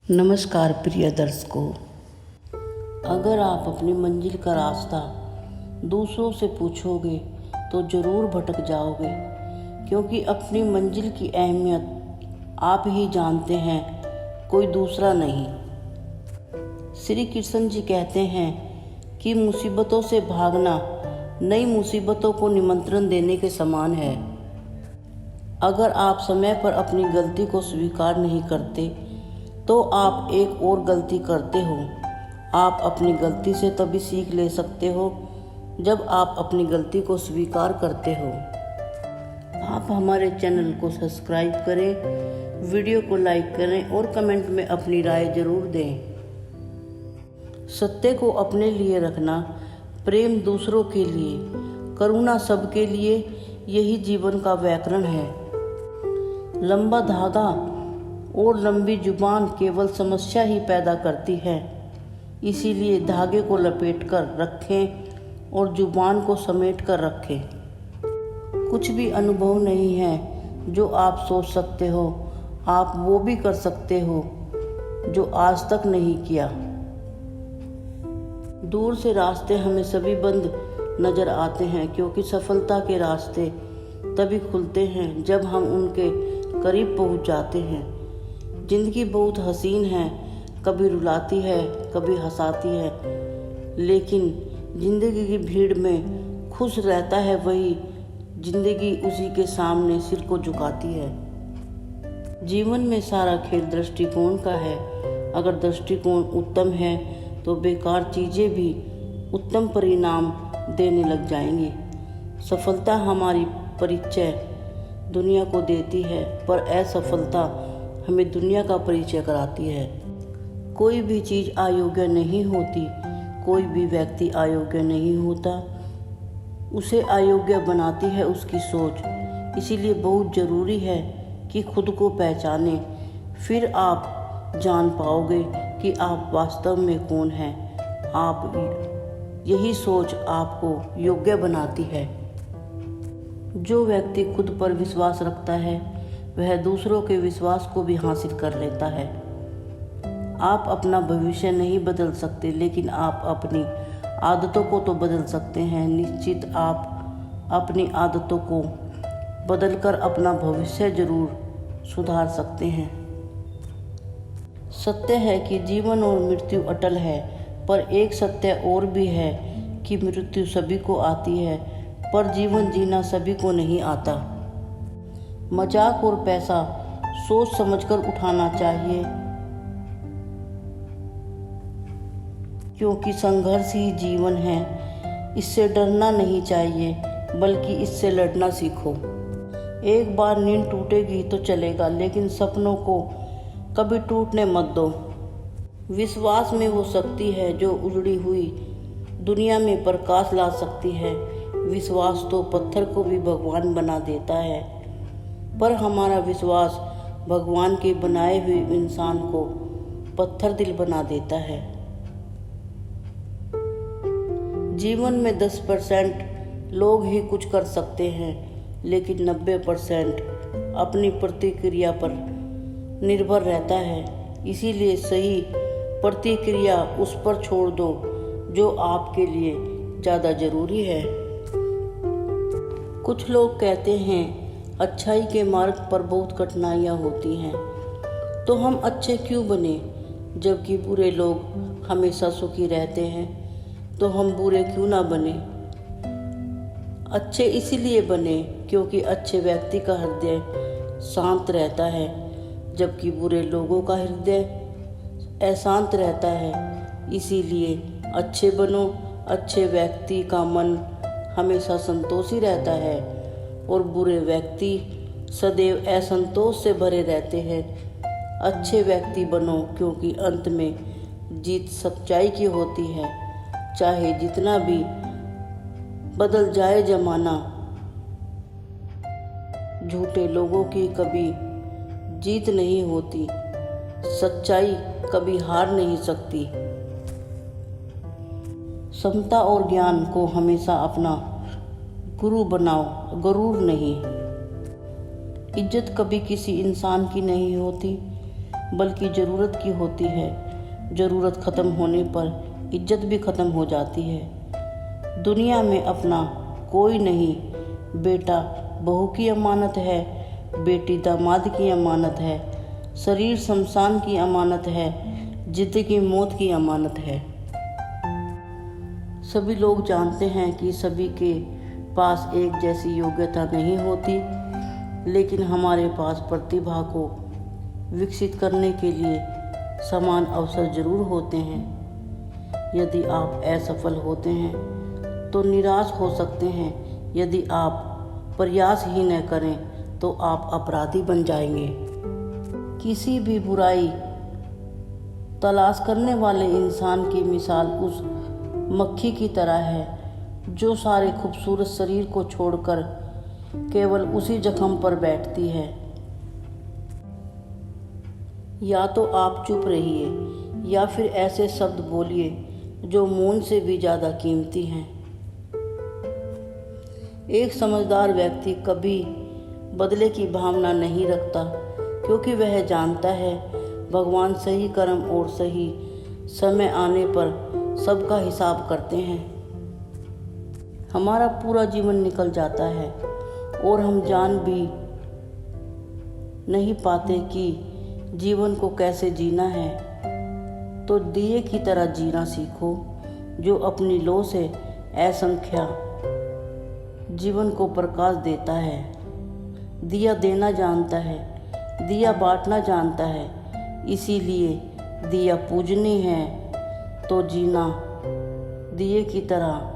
नमस्कार प्रिय दर्शकों। अगर आप अपनी मंजिल का रास्ता दूसरों से पूछोगे तो ज़रूर भटक जाओगे, क्योंकि अपनी मंजिल की अहमियत आप ही जानते हैं, कोई दूसरा नहीं। श्री कृष्ण जी कहते हैं कि मुसीबतों से भागना नई मुसीबतों को निमंत्रण देने के समान है। अगर आप समय पर अपनी गलती को स्वीकार नहीं करते तो आप एक और गलती करते हो। आप अपनी गलती से तभी सीख ले सकते हो जब आप अपनी गलती को स्वीकार करते हो। आप हमारे चैनल को सब्सक्राइब करें, वीडियो को लाइक करें और कमेंट में अपनी राय जरूर दें। सत्य को अपने लिए रखना, प्रेम दूसरों के लिए, करुणा सबके लिए, यही जीवन का व्याकरण है। लंबा धागा और लंबी जुबान केवल समस्या ही पैदा करती है, इसीलिए धागे को लपेट कर रखें और जुबान को समेट कर रखें। कुछ भी अनुभव नहीं है जो आप सोच सकते हो, आप वो भी कर सकते हो जो आज तक नहीं किया। दूर से रास्ते हमें सभी बंद नज़र आते हैं, क्योंकि सफलता के रास्ते तभी खुलते हैं जब हम उनके करीब पहुंच जाते हैं। जिंदगी बहुत हसीन है, कभी रुलाती है, कभी हंसाती है, लेकिन जिंदगी की भीड़ में खुश रहता है वही जिंदगी उसी के सामने सिर को झुकाती है। जीवन में सारा खेल दृष्टिकोण का है। अगर दृष्टिकोण उत्तम है तो बेकार चीज़ें भी उत्तम परिणाम देने लग जाएंगी। सफलता हमारी परिचय दुनिया को देती है, पर असफलता हमें दुनिया का परिचय कराती है। कोई भी चीज़ अयोग्य नहीं होती, कोई भी व्यक्ति अयोग्य नहीं होता, उसे अयोग्य बनाती है उसकी सोच। इसीलिए बहुत ज़रूरी है कि खुद को पहचानें, फिर आप जान पाओगे कि आप वास्तव में कौन हैं। यही सोच आपको योग्य बनाती है। जो व्यक्ति खुद पर विश्वास रखता है वह दूसरों के विश्वास को भी हासिल कर लेता है। आप अपना भविष्य नहीं बदल सकते, लेकिन आप अपनी आदतों को तो बदल सकते हैं। निश्चित आप अपनी आदतों को बदलकर अपना भविष्य जरूर सुधार सकते हैं। सत्य है कि जीवन और मृत्यु अटल है, पर एक सत्य और भी है कि मृत्यु सभी को आती है, पर जीवन जीना सभी को नहीं आता। मजाक और पैसा सोच समझकर उठाना चाहिए, क्योंकि संघर्ष ही जीवन है। इससे डरना नहीं चाहिए, बल्कि इससे लड़ना सीखो। एक बार नींद टूटेगी तो चलेगा, लेकिन सपनों को कभी टूटने मत दो। विश्वास में वो शक्ति है जो उजड़ी हुई दुनिया में प्रकाश ला सकती है। विश्वास तो पत्थर को भी भगवान बना देता है, पर हमारा विश्वास भगवान के बनाए हुए इंसान को पत्थर दिल बना देता है। जीवन में 10% लोग ही कुछ कर सकते हैं, लेकिन 90% अपनी प्रतिक्रिया पर निर्भर रहता है। इसीलिए सही प्रतिक्रिया उस पर छोड़ दो जो आपके लिए ज़्यादा ज़रूरी है। कुछ लोग कहते हैं अच्छाई के मार्ग पर बहुत कठिनाइयाँ होती हैं, तो हम अच्छे क्यों बने? जबकि बुरे लोग हमेशा सुखी रहते हैं, तो हम बुरे क्यों ना बने? अच्छे इसीलिए बने क्योंकि अच्छे व्यक्ति का हृदय शांत रहता है, जबकि बुरे लोगों का हृदय अशांत रहता है। इसीलिए अच्छे बनो। अच्छे व्यक्ति का मन हमेशा संतोषी रहता है और बुरे व्यक्ति सदैव असंतोष से भरे रहते हैं। अच्छे व्यक्ति बनो, क्योंकि अंत में जीत सच्चाई की होती है। चाहे जितना भी बदल जाए जमाना, झूठे लोगों की कभी जीत नहीं होती। सच्चाई कभी हार नहीं सकती। समता और ज्ञान को हमेशा अपना गुरु बनाओ, गरूर नहीं। इज्जत कभी किसी इंसान की नहीं होती, बल्कि ज़रूरत की होती है। ज़रूरत ख़त्म होने पर इज्जत भी ख़त्म हो जाती है। दुनिया में अपना कोई नहीं, बेटा बहू की अमानत है, बेटी दामाद की अमानत है, शरीर शमशान की अमानत है, ज़िंदगी मौत की अमानत है। सभी लोग जानते हैं कि सभी के पास एक जैसी योग्यता नहीं होती, लेकिन हमारे पास प्रतिभा को विकसित करने के लिए समान अवसर जरूर होते हैं। यदि आप असफल होते हैं तो निराश हो सकते हैं। यदि आप प्रयास ही न करें तो आप अपराधी बन जाएंगे। किसी भी बुराई तलाश करने वाले इंसान की मिसाल उस मक्खी की तरह है जो सारे खूबसूरत शरीर को छोड़कर केवल उसी जख्म पर बैठती है। या तो आप चुप रहिए या फिर ऐसे शब्द बोलिए जो मौन से भी ज़्यादा कीमती हैं। एक समझदार व्यक्ति कभी बदले की भावना नहीं रखता, क्योंकि वह जानता है भगवान सही कर्म और सही समय आने पर सबका हिसाब करते हैं। हमारा पूरा जीवन निकल जाता है और हम जान भी नहीं पाते कि जीवन को कैसे जीना है। तो दिए की तरह जीना सीखो, जो अपनी लौ से असंख्य जीवन को प्रकाश देता है। दिया देना जानता है, दिया बांटना जानता है, इसीलिए दिया पूजनी है तो जीना दिए की तरह